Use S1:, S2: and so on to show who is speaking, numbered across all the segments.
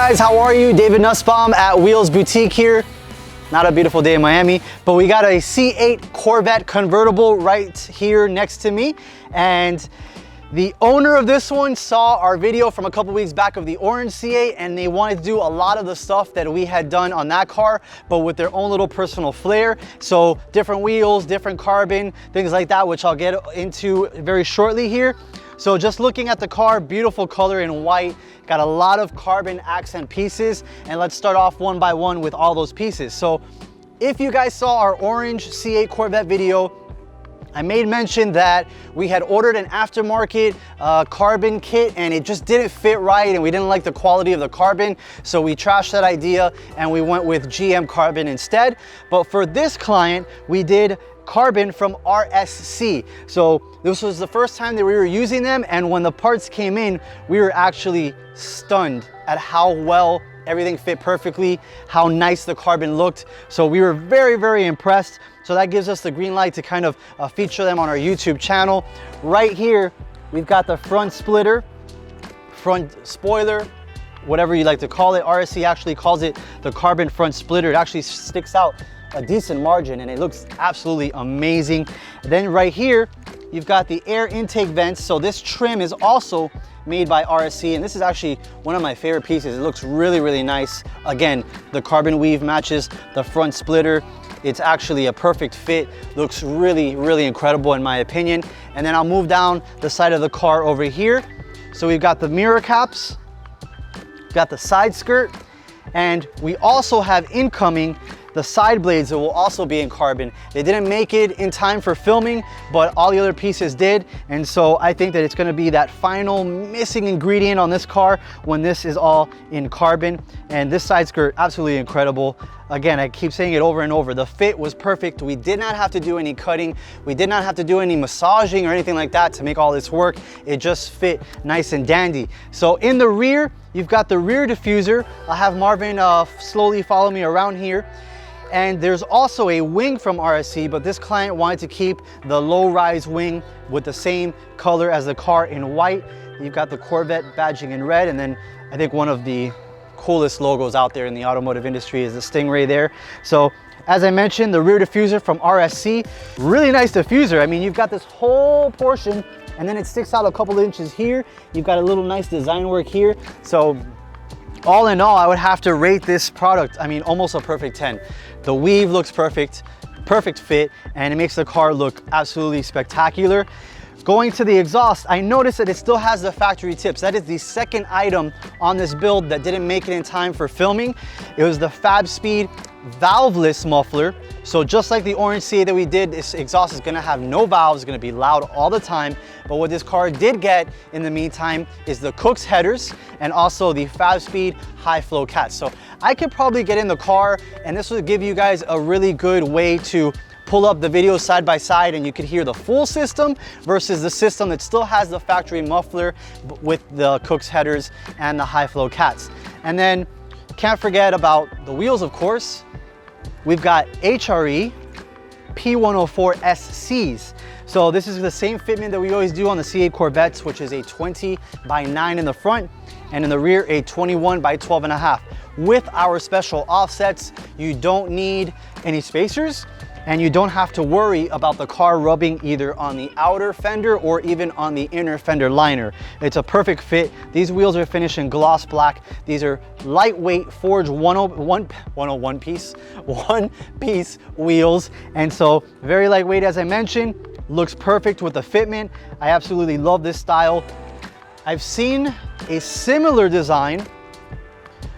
S1: guys, how are you? David Nussbaum at WheelsBoutique here. Not a beautiful day in Miami, but we got a C8 Corvette convertible right here next to me. And the owner of this one saw our video from a couple weeks back of the orange C8, and they wanted to do a lot of the stuff that we had done on that car, but with their own little personal flair. So different wheels, different carbon, things like that, which I'll get into very shortly here. So just looking at the car, beautiful color in white, got a lot of carbon accent pieces, and let's start off one by one with all those pieces. So if you guys saw our orange C8 Corvette video, I made mention that we had ordered an aftermarket carbon kit and it just didn't fit right and we didn't like the quality of the carbon. So we trashed that idea and we went with GM carbon instead. But for this client, we did carbon from RSC. So this was the first time that we were using them, and when the parts came in, we were actually stunned at how well everything fit perfectly, how nice the carbon looked. So we were very, very impressed. So that gives us the green light to kind of feature them on our YouTube channel. Right here, we've got the front splitter, front spoiler, whatever you like to call it. RSC actually calls it the carbon front splitter. It actually sticks out a decent margin and it looks absolutely amazing. Then right here, you've got the air intake vents. So this trim is also made by RSC, and this is actually one of my favorite pieces. It looks really, really nice. Again, the carbon weave matches the front splitter. It's actually a perfect fit. Looks really, really incredible in my opinion. And then I'll move down the side of the car over here. So we've got the mirror caps, got the side skirt, and we also have incoming the side blades that will also be in carbon. They didn't make it in time for filming, but all the other pieces did. And so I think that it's gonna be that final missing ingredient on this car when this is all in carbon. And this side skirt, absolutely incredible. Again, I keep saying it over and over. The fit was perfect. We did not have to do any cutting. We did not have to do any massaging or anything like that to make all this work. It just fit nice and dandy. So in the rear, you've got the rear diffuser. I'll have Marvin slowly follow me around here. And there's also a wing from RSC, but this client wanted to keep the low-rise wing with the same color as the car in white. You've got the Corvette badging in red, and then I think one of the coolest logos out there in the automotive industry is the Stingray there. So as I mentioned, the rear diffuser from RSC, really nice diffuser. I mean, you've got this whole portion and then it sticks out a couple of inches here. You've got a little nice design work here. So all in all, I would have to rate this product, I mean, almost a perfect 10. The weave looks perfect, perfect fit, and it makes the car look absolutely spectacular. Going to the exhaust, I noticed that it still has the factory tips. That is the second item on this build that didn't make it in time for filming. It was the Fab Speed valveless muffler. So just like the orange C8 that we did, this exhaust is gonna have no valves, it's gonna be loud all the time. But what this car did get in the meantime is the Cook's headers and also the Fab Speed high flow cats. So I could probably get in the car and this would give you guys a really good way to pull up the video side by side and you could hear the full system versus the system that still has the factory muffler with the Cook's headers and the high flow cats. And then can't forget about the wheels, of course. We've got HRE P104 SCs. So this is the same fitment that we always do on the C8 Corvettes, which is a 20/9 in the front and in the rear a 21/12.5. With our special offsets, you don't need any spacers and you don't have to worry about the car rubbing either on the outer fender or even on the inner fender liner. It's a perfect fit. These wheels are finished in gloss black. These are lightweight forged one piece wheels. And so very lightweight, as I mentioned, looks perfect with the fitment. I absolutely love this style. I've seen a similar design,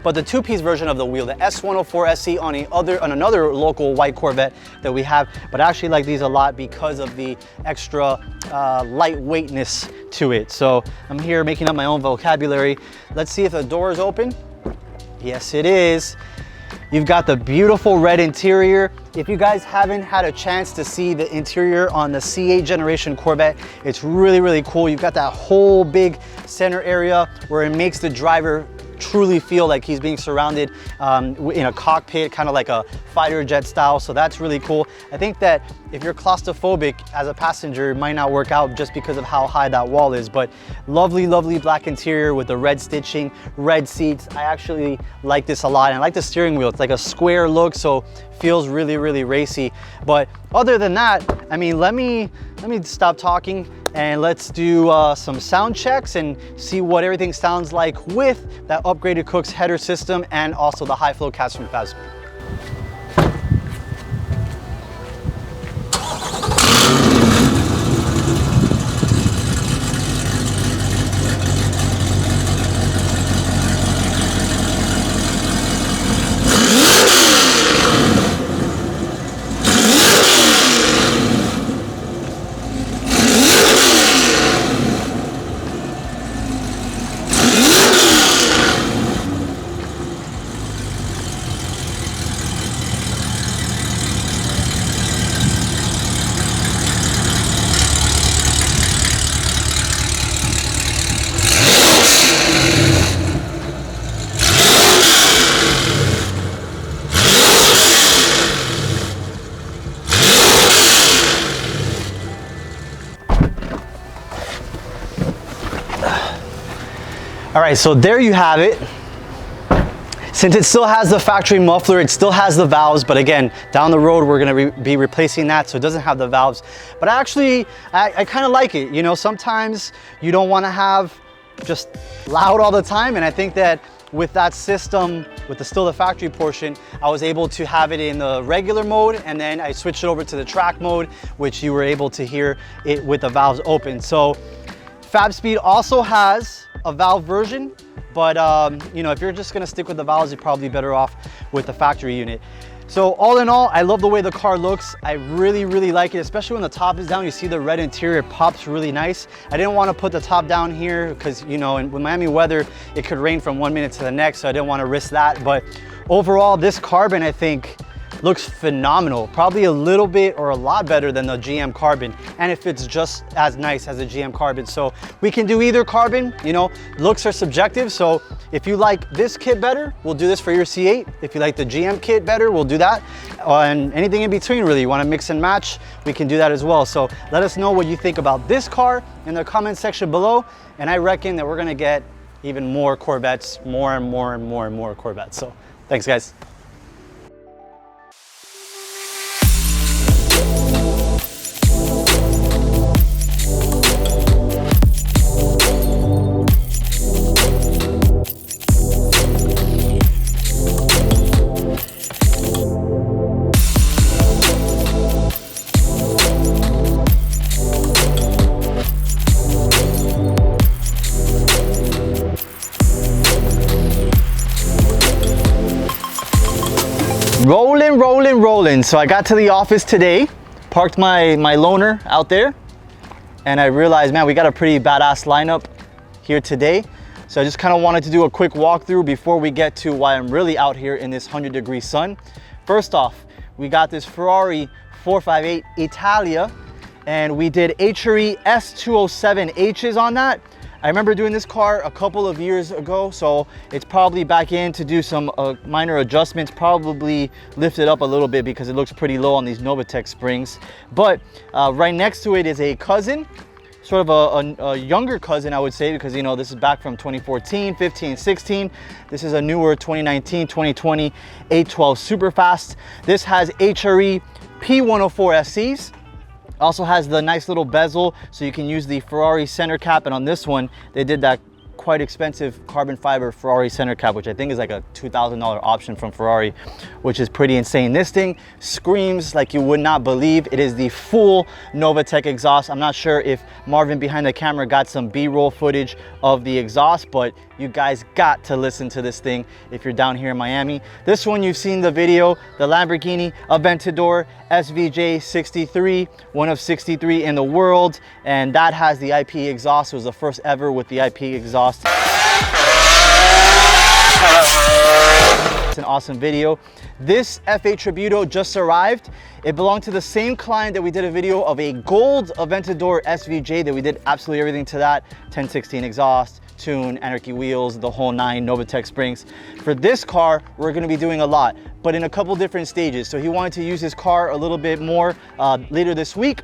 S1: but the two-piece version of the wheel, the S104 SC on another local white Corvette that we have, but I actually like these a lot because of the extra lightweightness to it. So I'm here making up my own vocabulary. Let's see if the door is open. Yes, it is. You've got the beautiful red interior. If you guys haven't had a chance to see the interior on the C8 generation Corvette, it's really, really cool. You've got that whole big center area where it makes the driver truly feel like he's being surrounded in a cockpit, kind of like a fighter jet style. So that's really cool. I think that if you're claustrophobic as a passenger, it might not work out just because of how high that wall is. But lovely, lovely black interior with the red stitching, red seats. I actually like this a lot. And I like the steering wheel. It's like a square look, so feels really, really racy. But other than that, I mean, let me stop talking and let's do some sound checks and see what everything sounds like with that upgraded Cook's header system and also the high flow cats from FabSpeed. All right, so there you have it. Since it still has the factory muffler, it still has the valves, but again, down the road, we're gonna be replacing that, so it doesn't have the valves. But actually, I kind of like it. You know, sometimes you don't wanna have just loud all the time, and I think that with that system, with still the factory portion, I was able to have it in the regular mode, and then I switched it over to the track mode, which you were able to hear it with the valves open. So FabSpeed also has a valve version, but you know, if you're just gonna stick with the valves, you're probably better off with the factory unit. So all in all, I love the way the car looks. I really, really like it, especially when the top is down. You see the red interior, it pops really nice. I didn't want to put the top down here because, you know, with Miami weather, it could rain from 1 minute to the next, so I didn't want to risk that. But overall, this carbon, I think, looks phenomenal. Probably a little bit or a lot better than the GM carbon, and it fits just as nice as a GM carbon. So we can do either carbon. You know, looks are subjective, so if you like this kit better, we'll do this for your C8. If you like the GM kit better, we'll do that. And anything in between, really. You want to mix and match, we can do that as well. So let us know what you think about this car in the comment section below, and I reckon that we're gonna get even more Corvettes, more and more and more and more Corvettes. So thanks, guys. Rolling. So I got to the office today, parked my loaner out there, and I realized, man, we got a pretty badass lineup here today. So I just kind of wanted to do a quick walkthrough before we get to why I'm really out here in this 100-degree sun. First off, we got this Ferrari 458 Italia, and we did HRE S207Hs on that. I remember doing this car a couple of years ago, so it's probably back in to do some minor adjustments, probably lift it up a little bit because it looks pretty low on these Novatec springs. But right next to it is a cousin, sort of a younger cousin, I would say, because, you know, this is back from 2014, 15, 16. This is a newer 2019, 2020 812 Superfast. This has HRE P104 SCs. Also has the nice little bezel, so you can use the Ferrari center cap, and on this one they did that quite expensive carbon fiber Ferrari center cap, which I think is like a $2,000 option from Ferrari, which is pretty insane. This thing screams like you would not believe. It is the full Novatec exhaust. I'm not sure if Marvin behind the camera got some B-roll footage of the exhaust, but you guys got to listen to this thing if you're down here in Miami. This one, you've seen the video, the Lamborghini Aventador SVJ63, one of 63 in the world, and that has the IP exhaust. It was the first ever with the IP exhaust. It's an awesome video. This F8 Tributo just arrived. It belonged to the same client that we did a video of a gold Aventador SVJ that we did absolutely everything to that. 1016 exhaust, tune, Anarchy wheels, the whole 9, Novatech springs. For this car, we're gonna be doing a lot, but in a couple different stages. So he wanted to use his car a little bit more later this week.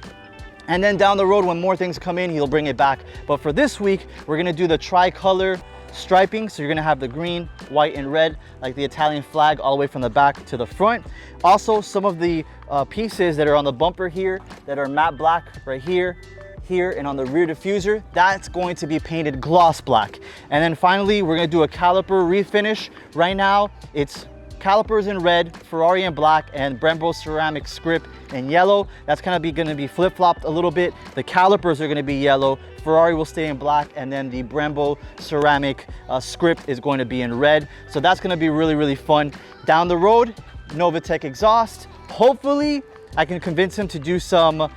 S1: And then down the road, when more things come in, he'll bring it back. But for this week, we're gonna do the tricolor striping. So you're gonna have the green, white, and red, like the Italian flag, all the way from the back to the front. Also, some of the pieces that are on the bumper here, that are matte black right here, and on the rear diffuser, that's going to be painted gloss black. And then finally, we're gonna do a caliper refinish. Right now, it's calipers in red, Ferrari in black, and Brembo ceramic script in yellow. That's gonna be flip-flopped a little bit. The calipers are gonna be yellow, Ferrari will stay in black, and then the Brembo ceramic script is going to be in red. So that's gonna be really, really fun. Down the road, Novatech exhaust. Hopefully, I can convince him to do some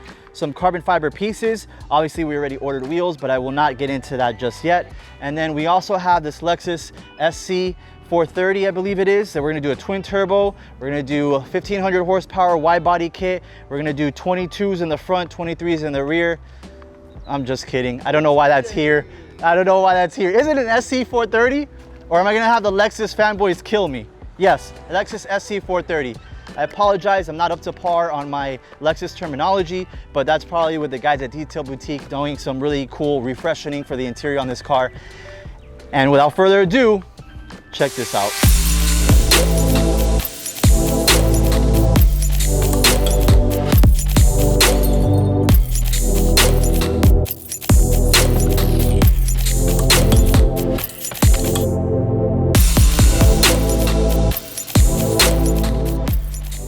S1: carbon fiber pieces. Obviously, we already ordered wheels, but I will not get into that just yet. And then we also have this Lexus SC 430, I believe it is, that we're gonna do a twin turbo. We're gonna do a 1500 horsepower wide body kit. We're gonna do 22s in the front, 23s in the rear. I'm just kidding. I don't know why that's here. I don't know why that's here. Is it an SC 430? Or am I gonna have the Lexus fanboys kill me? Yes, Lexus SC 430. I apologize, I'm not up to par on my Lexus terminology, but that's probably with the guys at Detail Boutique doing some really cool refreshing for the interior on this car. And without further ado, check this out.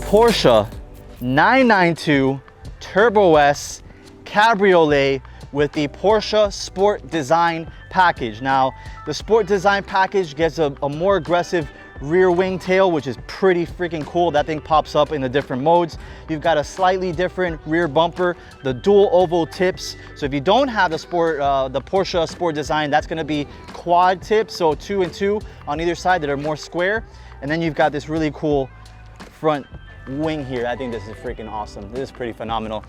S1: Porsche 992 Turbo S Cabriolet with the Porsche Sport Design package. Now, the Sport Design package gets a more aggressive rear wing tail, which is pretty freaking cool. That thing pops up in the different modes. You've got a slightly different rear bumper, the dual oval tips. So if you don't have the Porsche Sport Design, that's gonna be quad tips, so 2 and 2 on either side that are more square. And then you've got this really cool front wing here. I think this is freaking awesome. This is pretty phenomenal.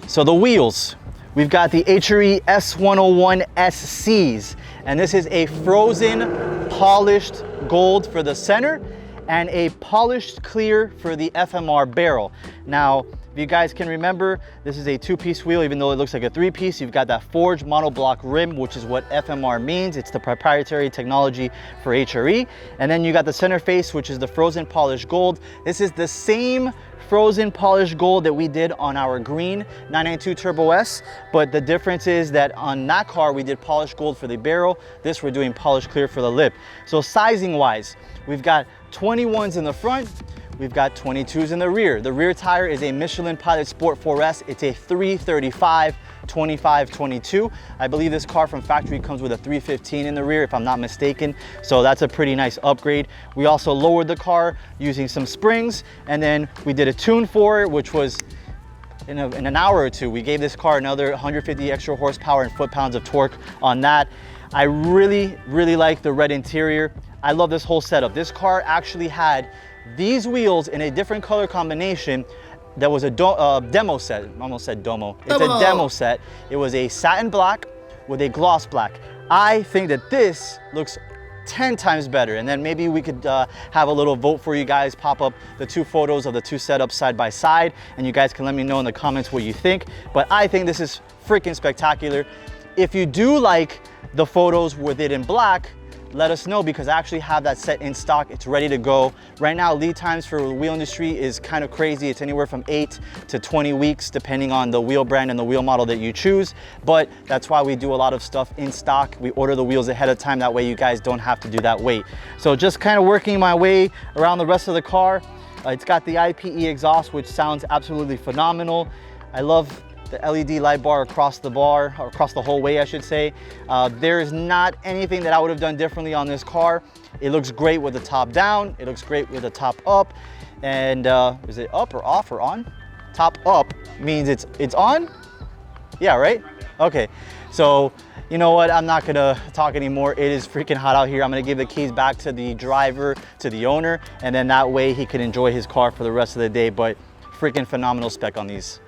S1: So the wheels, we've got the HRE S101 SCs, and this is a frozen polished gold for the center and a polished clear for the FMR barrel. Now, if you guys can remember, this is a 2-piece wheel, even though it looks like a 3-piece. You've got that forged monoblock rim, which is what FMR means. It's the proprietary technology for HRE. And then you got the center face, which is the frozen polished gold. This is the same frozen polished gold that we did on our green 992 Turbo S, but the difference is that on that car we did polished gold for the barrel. This we're doing polished clear for the lip. So sizing wise, we've got 21s in the front, we've got 22s in the rear. The rear tire is a Michelin Pilot Sport 4S. It's a 335 25-22. I believe this car from factory comes with a 315 in the rear, if I'm not mistaken. So that's a pretty nice upgrade. We also lowered the car using some springs, and then we did a tune for it, which was in an hour or two. We gave this car another 150 extra horsepower and foot-pounds of torque on that. I really, really like the red interior. I love this whole setup. This car actually had these wheels in a different color combination. That was a demo set. I almost said domo. It's a demo set. It was a satin black with a gloss black. I think that this looks 10 times better. And then maybe we could have a little vote for you guys, pop up the 2 photos of the 2 setups side by side, and you guys can let me know in the comments what you think. But I think this is freaking spectacular. If you do like the photos with it in black, let us know, because I actually have that set in stock. It's ready to go. Right now, lead times for the wheel industry is kind of crazy. It's anywhere from 8 to 20 weeks, depending on the wheel brand and the wheel model that you choose. But that's why we do a lot of stuff in stock. We order the wheels ahead of time. That way you guys don't have to do that wait. So just kind of working my way around the rest of the car. It's got the IPE exhaust, which sounds absolutely phenomenal. I love the LED light bar across the whole way, I should say. There is not anything that I would have done differently on this car. It looks great with the top down. It looks great with the top up. And is it up or off or on? Top up means it's on? Yeah, right? Okay. So, you know what? I'm not gonna talk anymore. It is freaking hot out here. I'm gonna give the keys back to the driver, to the owner, and then that way he can enjoy his car for the rest of the day. But freaking phenomenal spec on these.